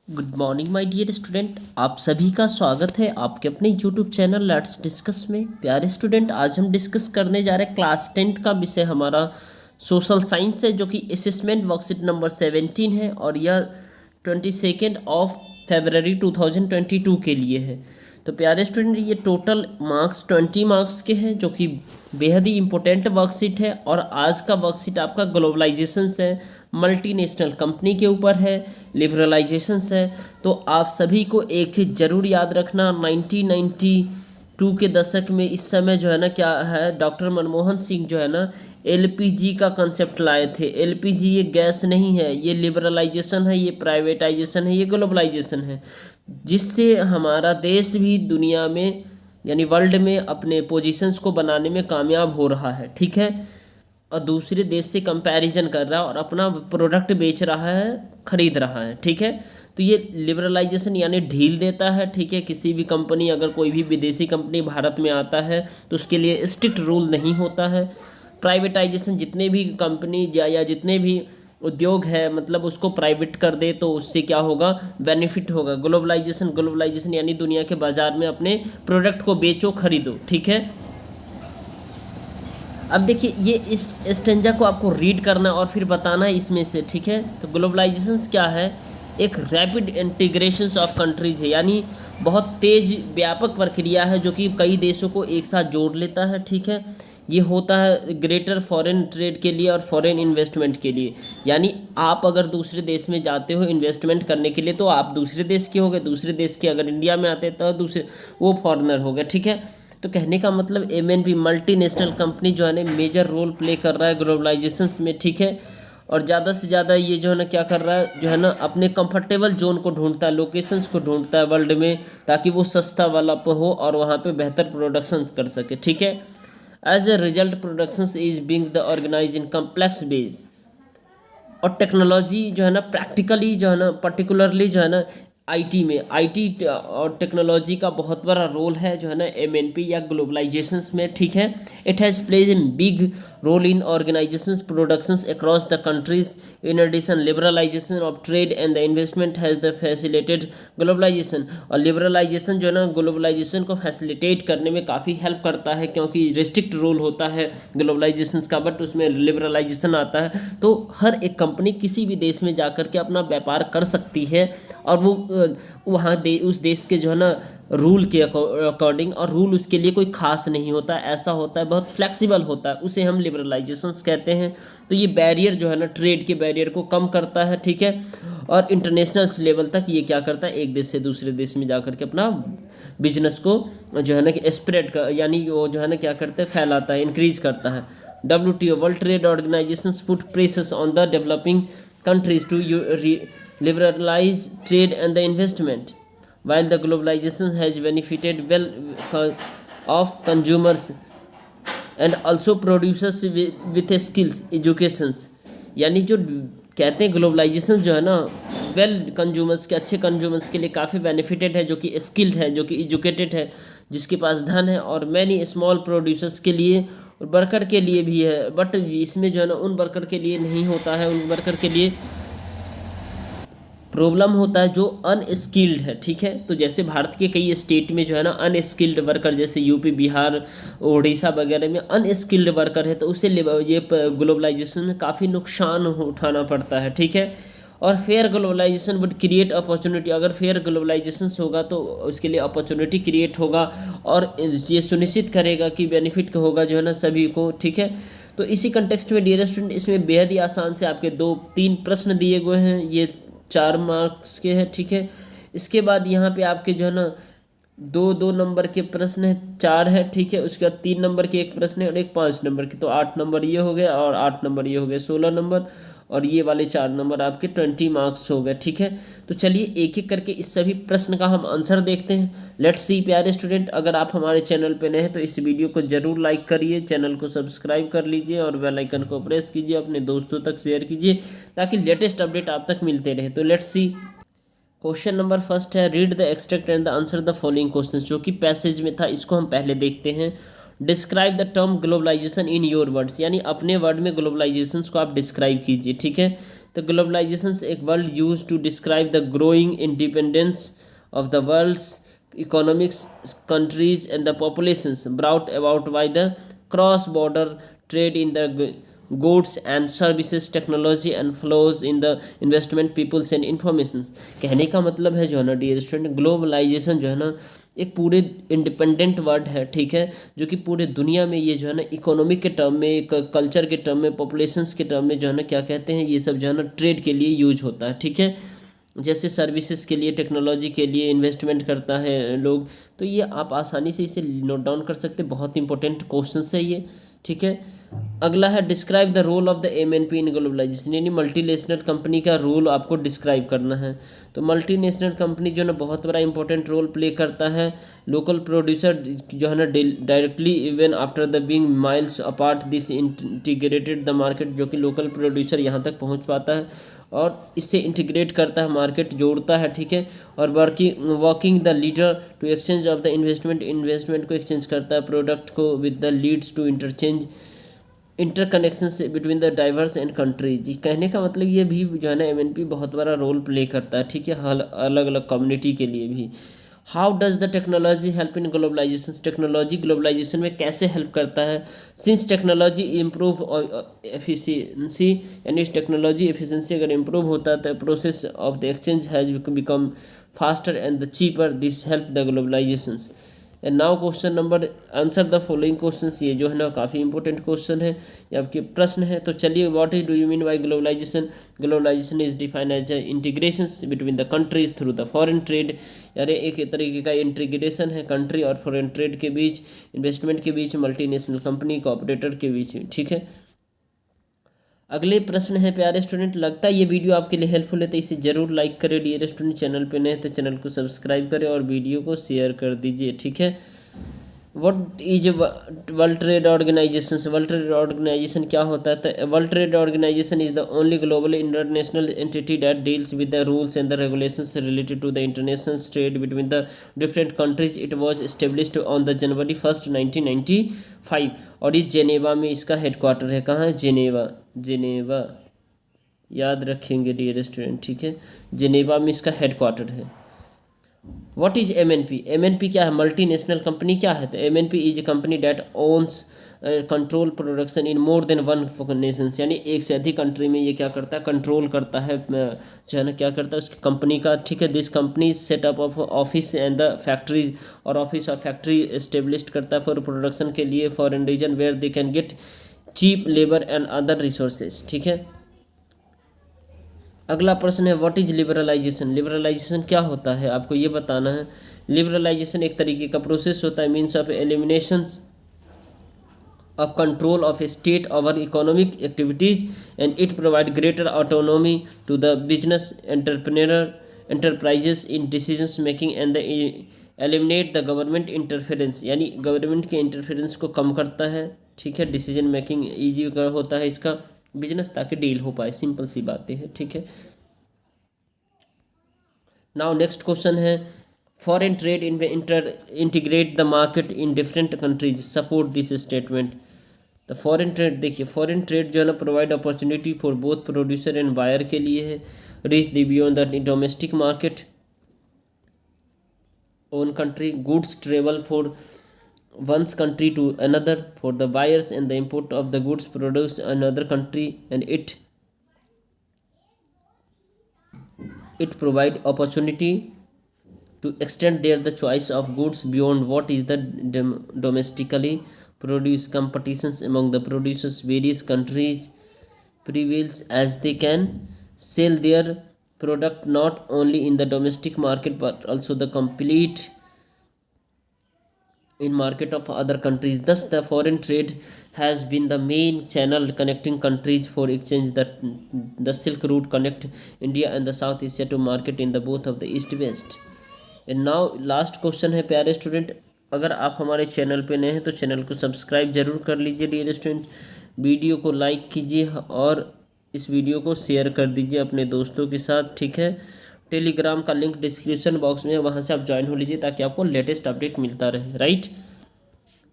Good morning my dear student. आप सभी का स्वागत है आपके अपने यूट्यूब चैनल लेट्स डिस्कस में। प्यारे स्टूडेंट, आज हम डिस्कस करने जा रहे हैं क्लास 10th का विषय हमारा सोशल साइंस है, जो कि असेसमेंट वर्कशीट नंबर 17 है और यह 22 फरवरी 2022 के लिए है। तो प्यारे स्टूडेंट, ये टोटल मार्क्स 20 मार्क्स के हैं, जो कि बेहद ही इंपॉर्टेंट वर्कशीट है। और आज का वर्कशीट आपका ग्लोबलाइजेशन है, मल्टीनेशनल कंपनी के ऊपर है, लिबरलाइजेशन है। तो आप सभी को एक चीज़ ज़रूर याद रखना, 1992 के दशक में इस समय जो है ना क्या है, डॉक्टर मनमोहन सिंह जो है ना एलपीजी का कंसेप्ट लाए थे। एलपीजी ये गैस नहीं है, ये लिबरलाइजेशन है, ये प्राइवेटाइजेशन है, ये ग्लोबलाइजेशन है, जिससे हमारा देश भी दुनिया में यानी वर्ल्ड में अपने पोजीशंस को बनाने में कामयाब हो रहा है। ठीक है, और दूसरे देश से कंपैरिजन कर रहा है और अपना प्रोडक्ट बेच रहा है, खरीद रहा है। ठीक है, तो ये लिबरलाइजेशन यानी ढील देता है। ठीक है, किसी भी कंपनी, अगर कोई भी विदेशी कंपनी भारत में आता है तो उसके लिए स्ट्रिक्ट रूल नहीं होता है। प्राइवेटाइजेशन, जितने भी कंपनी या जितने भी उद्योग है, मतलब उसको प्राइवेट कर दे तो उससे क्या होगा, बेनिफिट होगा। ग्लोबलाइजेशन ग्लोबलाइजेशन यानी दुनिया के बाजार में अपने प्रोडक्ट को बेचो, खरीदो। ठीक है, अब देखिए ये इस स्टेंजा को आपको रीड करना और फिर बताना है इसमें से। ठीक है, तो ग्लोबलाइजेशन क्या है, एक रैपिड इंटीग्रेशन ऑफ कंट्रीज है, यानी बहुत तेज व्यापक प्रक्रिया है जो कि कई देशों को एक साथ जोड़ लेता है। ठीक है, ये होता है ग्रेटर फॉरेन ट्रेड के लिए और फॉरेन इन्वेस्टमेंट के लिए। यानी आप अगर दूसरे देश में जाते हो इन्वेस्टमेंट करने के लिए तो आप दूसरे देश के हो गए, दूसरे देश के अगर इंडिया में आते हैं तो दूसरे वो फॉरेनर हो गए। ठीक है, तो कहने का मतलब एमएनपी मल्टीनेशनल कंपनी जो है ना मेजर रोल प्ले कर रहा है ग्लोबलाइजेशन में। ठीक है, और ज़्यादा से ज़्यादा ये जो है ना क्या कर रहा है, जो है ना अपने कंफर्टेबल जोन को ढूंढता है, लोकेशंस को ढूंढता है वर्ल्ड में, ताकि वो सस्ता वाला पे हो और वहाँ पे बेहतर प्रोडक्शन कर सके। ठीक है, as a result production is being the organise in complex base. और टेक्नोलॉजी जो है ना प्रैक्टिकली जो है ना पर्टिकुलरली जो है ना आईटी में, आईटी और टेक्नोलॉजी का बहुत बड़ा रोल है जो है ना एमएनपी या ग्लोबलाइजेशन में। ठीक है, it has plays a big role in organisations productions across the countries. In addition liberalisation of trade and the investment has the facilitated globalisation. और लिबरलाइजेशन जो है ना ग्लोबलाइजेशन को फैसिलिटेट करने में काफ़ी हेल्प करता है, क्योंकि रिस्ट्रिक्ट रोल होता है ग्लोबलाइजेशन का, बट उसमें लिबरलाइजेशन आता है तो हर एक कंपनी किसी भी देश में जाकर के अपना व्यापार कर सकती है। और वो वहाँ उस देश के जो है ना रूल के अकॉर्डिंग, और रूल उसके लिए कोई खास नहीं होता, ऐसा होता है, बहुत फ्लेक्सिबल होता है, उसे हम लिबरलाइजेशन कहते हैं। तो ये बैरियर जो है ना ट्रेड के बैरियर को कम करता है। ठीक है, और इंटरनेशनल लेवल तक ये क्या करता है, एक देश से दूसरे देश में जाकर के अपना बिजनेस को जो है ना कि स्प्रेड कर, यानी वो जो है ना क्या करते हैं, फैलाता है, इंक्रीज करता है। WTO world trade organisation put pressures on the developing countries to liberalize trade and the investment, while the globalization has benefited well of consumers and also producers with skills educations। यानी जो कहते हैं globalisation जो है ना well consumers के, अच्छे consumers के लिए काफ़ी बेनिफिटेड है, जो कि स्किल्ड है, जो कि एजुकेटेड है, जिसके पास धन है, और मैनी स्मॉल प्रोड्यूसर्स के लिए और वर्कर के लिए भी है। बट इसमें जो है ना उन वर्कर के लिए नहीं होता है, उन वर्कर के लिए प्रॉब्लम होता है जो अनस्किल्ड है। ठीक है, तो जैसे भारत के कई स्टेट में जो है ना अनस्किल्ड वर्कर, जैसे यूपी, बिहार, उड़ीसा वगैरह में अनस्किल्ड वर्कर है, तो उससे ये ग्लोबलाइजेशन में काफ़ी नुकसान उठाना पड़ता है। ठीक है, और fair globalisation would create opportunity. अगर फेयर ग्लोबलाइजेशन होगा तो उसके लिए अपॉर्चुनिटी क्रिएट होगा और ये सुनिश्चित करेगा कि बेनिफिट होगा जो है ना सभी को। ठीक है, तो इसी कंटेक्स्ट में डियर स्टूडेंट, इसमें बेहद ही आसान से आपके 2-3 प्रश्न दिए गए हैं, ये 4 मार्क्स के हैं। ठीक है, इसके बाद यहाँ पे आपके जो है ना 2-2 नंबर के प्रश्न है, 4 है। ठीक है, उसके बाद 3 नंबर के एक प्रश्न है और एक 5 नंबर के, तो 8 नंबर ये हो गए और 8 नंबर ये हो गए, 16 नंबर, और ये वाले 4 नंबर आपके 20 मार्क्स हो गए। ठीक है, तो चलिए एक एक करके इस सभी प्रश्न का हम आंसर देखते हैं। लेट्स सी प्यारे स्टूडेंट, अगर आप हमारे चैनल पे नए हैं तो इस वीडियो को जरूर लाइक करिए, चैनल को सब्सक्राइब कर लीजिए और बेल आइकन को प्रेस कीजिए, अपने दोस्तों तक शेयर कीजिए ताकि लेटेस्ट अपडेट आप तक मिलते रहे। तो let's see, question number first है, read the extract and the answer the following question, जो कि पैसेज में था, इसको हम पहले देखते हैं। Describe the term globalisation in your words, यानी अपने वर्ड में ग्लोबलाइजेशन को आप डिस्क्राइब कीजिए। ठीक है, तो ग्लोबलाइजेशन एक word use to describe the growing independence of the world's economics, countries and the populations brought about by the cross border trade in the goods and services, technology and flows in the investment, peoples and information। कहने का मतलब है जो है ना dear student, globalisation जो है ना एक पूरे इंडिपेंडेंट वर्ड है, ठीक है, जो कि पूरे दुनिया में ये जो है ना इकोनॉमिक के टर्म में, कल्चर के टर्म में, पॉपुलेशंस के टर्म में जो है ना क्या कहते हैं, ये सब जो है ना ट्रेड के लिए यूज होता है, ठीक है। जैसे सर्विसेज के लिए, टेक्नोलॉजी के लिए इन्वेस्टमेंट करता है लोग, तो ये आप आसानी से इसे नोट डाउन कर सकते हैं, बहुत इंपॉर्टेंट क्वेश्चन है ये, ठीक है। अगला है describe the role of the MNP in globalisation, यानी मल्टीनेशनल कंपनी का रोल आपको डिस्क्राइब करना है। तो मल्टीनेशनल कंपनी जो है ना बहुत बड़ा इंपॉर्टेंट रोल प्ले करता है। लोकल प्रोड्यूसर जो है ना directly even after the being miles apart this integrated the market, जो कि लोकल प्रोड्यूसर यहाँ तक पहुँच पाता है और इससे इंटीग्रेट करता है, मार्केट जोड़ता है, ठीक है। और working the leader to exchange of the investment को एक्सचेंज करता है, प्रोडक्ट को with the leads to interchange interconnection between the diverse and countries. कहने का मतलब ये भी जो है ना एमएनपी बहुत बड़ा रोल प्ले करता है, ठीक है, अलग अलग कम्युनिटी के लिए भी। How does the technology help in globalisation, technology globalisation में कैसे हेल्प करता है। सिंस टेक्नोलॉजी इम्प्रूव एफिशिएंसी, यानी टेक्नोलॉजी एफिशिएंसी अगर इम्प्रूव होता है तो process of the exchange has become faster and the cheaper, this help the globalisation. And now question number, answer the following questions, ये जो है ना काफ़ी इंपॉर्टेंट क्वेश्चन है, ये आपके प्रश्न है। तो चलिए, what is do you mean by globalisation. Globalisation is defined as integrations between the countries through the foreign trade, यानी एक तरीके का इंटीग्रेशन है कंट्री और फॉरेन ट्रेड के बीच, इन्वेस्टमेंट के बीच, मल्टीनेशनल कंपनी को ऑपरेटर के बीच, ठीक है। अगले प्रश्न है प्यारे स्टूडेंट, लगता है ये वीडियो आपके लिए हेल्पफुल है तो इसे जरूर लाइक करें डियर स्टूडेंट, चैनल पे नए तो चैनल को सब्सक्राइब करें और वीडियो को शेयर कर दीजिए, ठीक है। What is world trade organisation, world trade organisation क्या होता है। तो world trade organisation is the only global international entity that deals with the rules and the regulations related to the international trade between the different countries. It was established on the January 1, 1995 और इस Geneva में इसका headquarter है। कहाँ है? Geneva, Geneva याद रखेंगे dear student, ठीक है, जेनेवा में इसका हेडक्वार्टर है। व्हाट इज एमएनपी, एमएनपी क्या है, मल्टीनेशनल कंपनी क्या है। तो MNP is a company that owns control production in more than one nations, यानी एक से अधिक कंट्री में ये क्या करता है, कंट्रोल करता है, जो है ना क्या करता है उसकी कंपनी का, ठीक है। This company setup of office and the factories, और ऑफिस और फैक्ट्री एस्टेब्लिश करता है फॉर प्रोडक्शन के लिए, foreign region where they can get cheap labour and other resources, ठीक है। अगला प्रश्न है व्हाट इज लिबरलाइजेशन, लिबरलाइजेशन क्या होता है, आपको ये बताना है। लिबरलाइजेशन एक तरीके का प्रोसेस होता है, means of elimination of control of a state over economic activities, and it provide greater autonomy to the business enterprises in decisions making and the eliminate the government interference, यानी government के interference को कम करता है, ठीक है। Decision making easy होता है इसका बिजनेस, ताकि डील हो पाए, सिंपल सी बातें हैं, ठीक है। नाउ नेक्स्ट क्वेश्चन है foreign trade integrate the market in different countries, support this statement. तो फॉरेन ट्रेड देखिए, फॉरेन ट्रेड जो है ना provide opportunity for both producer and buyer के लिए है, reach the beyond the domestic market own country, goods travel for one's country to another for the buyers and the import of the goods produced in another country, and it provide opportunity to extend their the choice of goods beyond what is the domestically produced. Competitions among the producers various countries prevails as they can sell their product not only in the domestic market but also the complete in market of other countries. Thus the foreign trade has been the main channel connecting countries for exchange. That the Silk Route connect India and the South Asia to market in the both of the east west. And now last question है प्यारे student, अगर आप हमारे channel पे नए हैं तो channel को सब्सक्राइब जरूर कर लीजिए डियर स्टूडेंट, वीडियो को लाइक कीजिए और इस वीडियो को शेयर कर दीजिए अपने दोस्तों के साथ, ठीक है। टेलीग्राम का लिंक डिस्क्रिप्शन बॉक्स में है, वहाँ से आप ज्वाइन हो लीजिए ताकि आपको लेटेस्ट अपडेट मिलता रहे, राइट।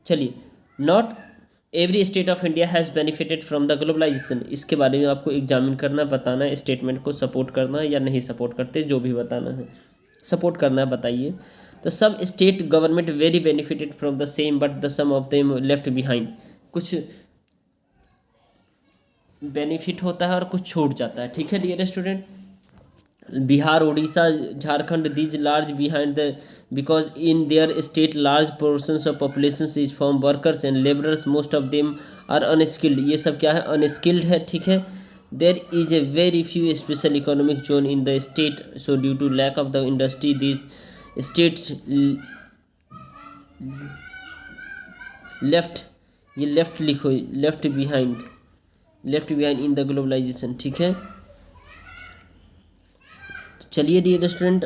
चलिए, not every state of India has benefited from the globalisation, इसके बारे में आपको एग्जामिन करना, बताना है स्टेटमेंट को सपोर्ट करना या नहीं सपोर्ट करते, जो भी बताना है सपोर्ट करना है बताइए। तो some state government very benefited from the same but the some of them left behind, कुछ बेनिफिट होता है और कुछ छूट जाता है, ठीक है dear student. Bihar, Orissa, Jharkhand these large behind the because in their state large portions of population is from workers and labourers, most of them are unskilled, ये सब क्या है अनस्किल्ड है, ठीक है। There is a very few special economic zone in the state, so due to lack of the industry these states left, ये left लिखो, left behind in the globalisation, ठीक है। चलिए डियर स्टूडेंट,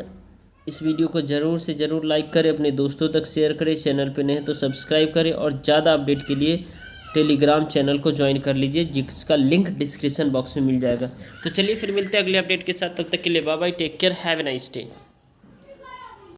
इस वीडियो को ज़रूर से ज़रूर लाइक करें, अपने दोस्तों तक शेयर करें, चैनल पे नहीं तो सब्सक्राइब करें और ज़्यादा अपडेट के लिए टेलीग्राम चैनल को ज्वाइन कर लीजिए, जिसका लिंक डिस्क्रिप्शन बॉक्स में मिल जाएगा। तो चलिए फिर मिलते हैं अगले अपडेट के साथ, तब तक के लिए bye bye, take care, have a nice day.